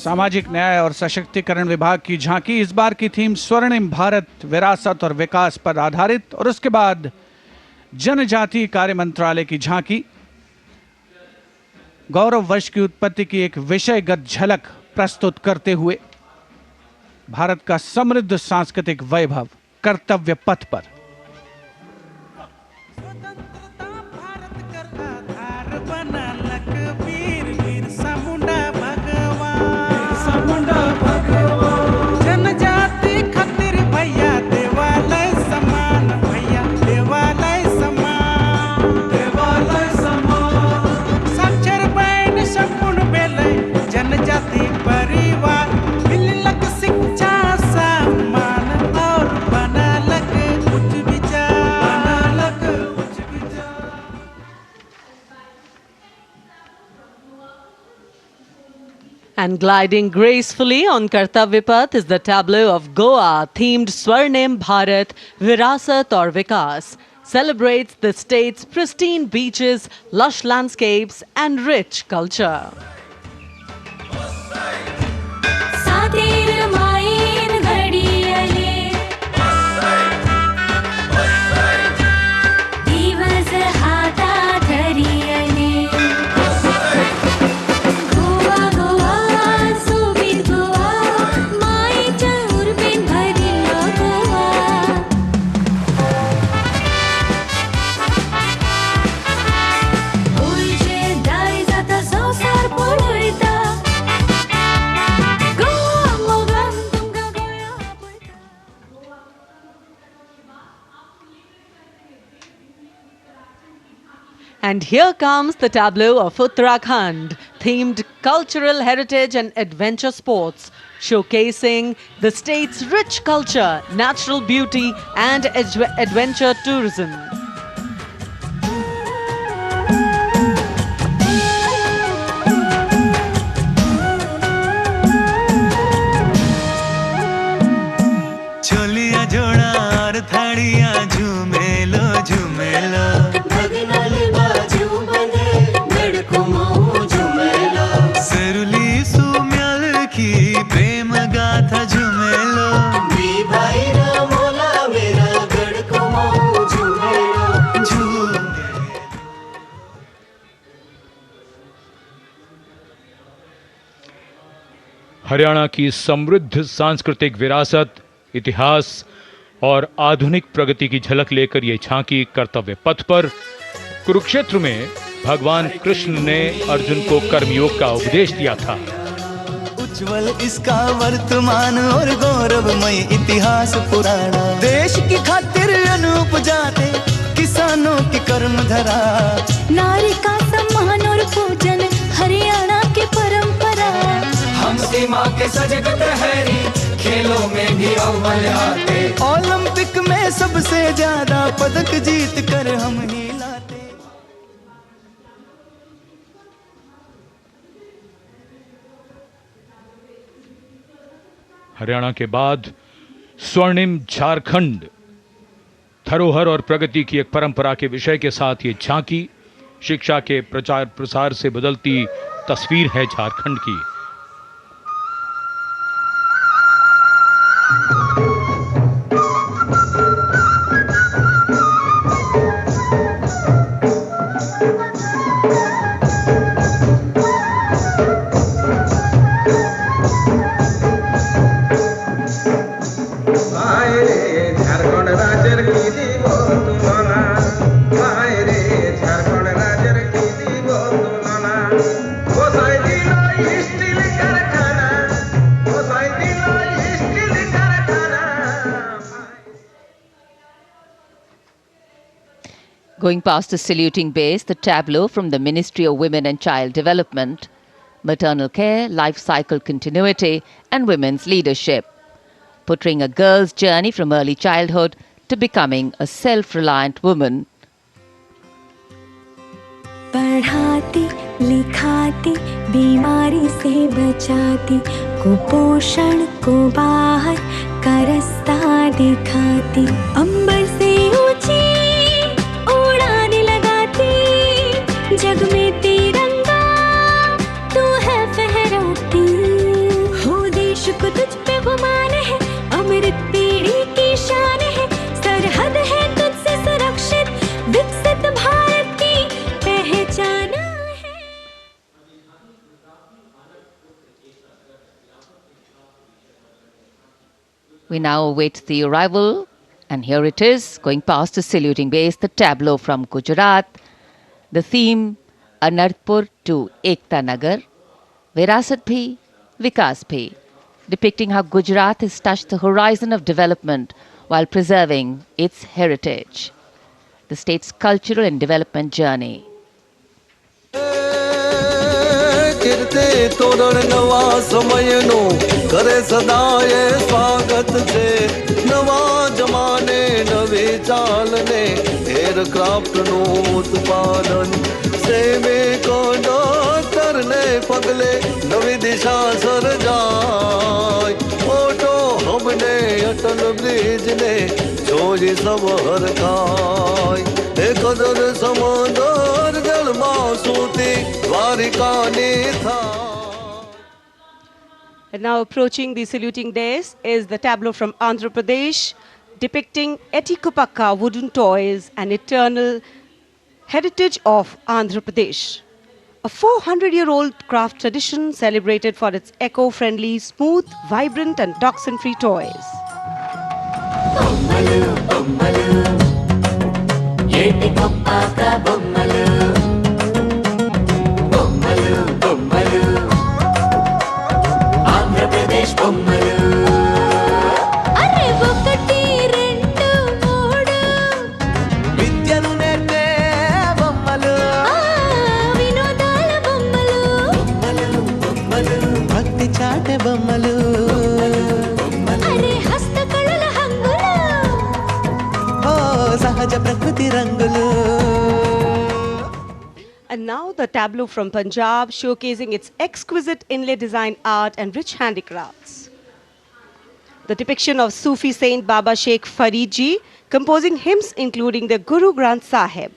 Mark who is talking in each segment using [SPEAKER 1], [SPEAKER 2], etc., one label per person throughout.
[SPEAKER 1] सामाजिक न्याय और सशक्तिकरण विभाग की झांकी। इस बार की थीम स्वर्णिम भारत, विरासत और विकास पर आधारित। और उसके बाद जनजातीय कार्य मंत्रालय की झांकी, गौरव वर्ष की उत्पत्ति की एक विषयगत झलक प्रस्तुत करते हुए भारत का समृद्ध सांस्कृतिक वैभव कर्तव्य पथ पर।
[SPEAKER 2] And gliding gracefully on Kartavya Path is the tableau of Goa, themed Swarnim Bharat, Virasat aur Vikas. Celebrates the state's pristine beaches, lush landscapes and rich culture. And here comes the tableau of Uttarakhand, themed cultural heritage and adventure sports, showcasing the state's rich culture, natural beauty and adventure tourism.
[SPEAKER 3] चोलिया जोड़ा और थाड़िया झूमेलो झूमेलो प्रेम गाथा झुमेलो भाई मोला मेरा गढ़ को झूमेलो।
[SPEAKER 4] हरियाणा की समृद्ध सांस्कृतिक विरासत, इतिहास और आधुनिक प्रगति की झलक लेकर ये झांकी कर्तव्य पथ पर। कुरुक्षेत्र में भगवान कृष्ण ने अर्जुन को कर्मयोग का उपदेश दिया था।
[SPEAKER 3] उज्जवल इसका वर्तमान और गौरवमय इतिहास पुराना, देश की खातिर अनूप जाते किसानों की कर्म धरा,
[SPEAKER 5] नारी का सम्मान और पूजन हरियाणा की परंपरा।
[SPEAKER 6] हम सीमा के सजग प्रहरी, खेलों में भी अव्वल आते,
[SPEAKER 3] ओलंपिक में सबसे ज्यादा पदक जीत कर हम ही लाते।
[SPEAKER 4] हरियाणा के बाद स्वर्णिम झारखंड, धरोहर और प्रगति की एक परंपरा के विषय के साथ ये झांकी शिक्षा के प्रचार प्रसार से बदलती तस्वीर है झारखंड की।
[SPEAKER 7] Going past the saluting base, the tableau from the Ministry of Women and Child Development, maternal care, life cycle continuity and women's leadership, portraying a girl's journey from early childhood to becoming a self-reliant woman.
[SPEAKER 5] पढ़ाती लिखाती बीमारी से बचाती, कुपोषण को बाहर का रास्ता दिखाती, अंबर से ऊंची उड़ाने लगाती, जग में तिरंगा तू है फहराती।
[SPEAKER 7] We now await the arrival, and here it is, going past the saluting base, the tableau from Gujarat. The theme, Anarpur to Ekta Nagar, Virasat Bhi, Vikas Bhi, depicting how Gujarat has touched the horizon of development while preserving its heritage. The state's cultural and development journey.
[SPEAKER 8] Kirti Toran નવા સમયનો કરે સદાય સ્વાગત છે નવા જમાને નવી ચાલને એરક્રાફ્ટનું ઉત્પાદન શ્રમિકો ડોક્ટરને પગલે નવી દિશા સર્જાય ઓટો હબને અટલ બ્રિજને જોઈ સબ હરખાય એ કદર સમંદર જળમાં સૂતી દ્વારિકાની થાય.
[SPEAKER 9] And now approaching the saluting dais is the tableau from Andhra Pradesh depicting Etikupakka wooden toys, an eternal heritage of Andhra Pradesh. A 400-year-old craft tradition celebrated for its eco-friendly, smooth, vibrant and toxin-free toys.
[SPEAKER 5] అరే ఒకటి రెండు మూడు
[SPEAKER 3] విద్యను నేర్పే బొమ్మలు
[SPEAKER 5] వినోదాల బొమ్మలు
[SPEAKER 3] భక్తి చాటే బొమ్మలు
[SPEAKER 5] అరే హస్తకళల హంగులు
[SPEAKER 3] ఓ సహజ ప్రకృతి రంగులు.
[SPEAKER 9] And now the tableau from Punjab showcasing its exquisite inlay design art and rich handicrafts. The depiction of Sufi saint Baba Sheikh Farid Ji composing hymns including the Guru Granth Sahib.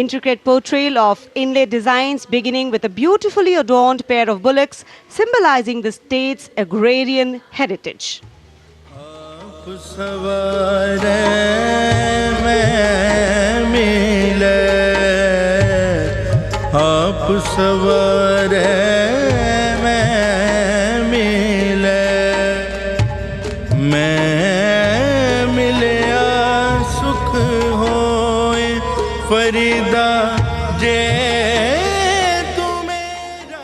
[SPEAKER 9] Intricate portrayal of inlay designs beginning with a beautifully adorned pair of bullocks symbolizing the state's agrarian heritage.
[SPEAKER 8] સવારે મેં મિલે આપ સવારે મેં મિલે મેં મિલ્યા સુખ હોય ફરીદા જે તું મેરા.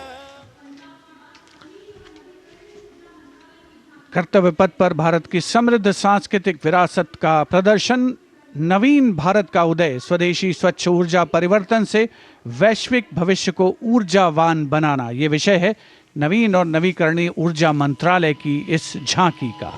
[SPEAKER 1] कर्तव्य पथ पर भारत की समृद्ध सांस्कृतिक विरासत का प्रदर्शन, नवीन भारत का उदय, स्वदेशी स्वच्छ ऊर्जा परिवर्तन से वैश्विक भविष्य को ऊर्जावान बनाना, ये विषय है नवीन और नवीकरणीय ऊर्जा मंत्रालय की इस झांकी का।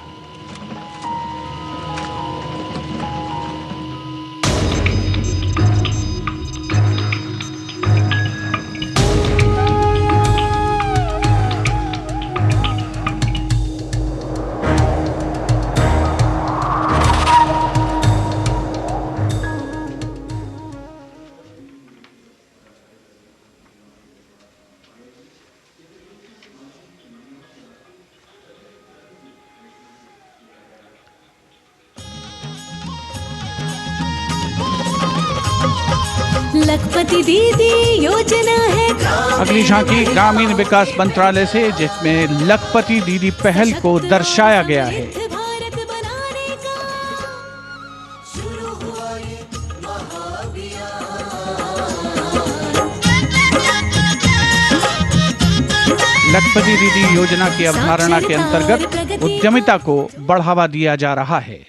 [SPEAKER 5] लखपति दीदी योजना है।
[SPEAKER 1] अगली झांकी ग्रामीण विकास मंत्रालय से, जिसमें लखपति दीदी पहल को दर्शाया गया है।
[SPEAKER 5] भारत बनाने का शुरू हुआ ये
[SPEAKER 1] लखपति दीदी योजना की अवधारणा के अंतर्गत उद्यमिता को बढ़ावा दिया जा रहा है।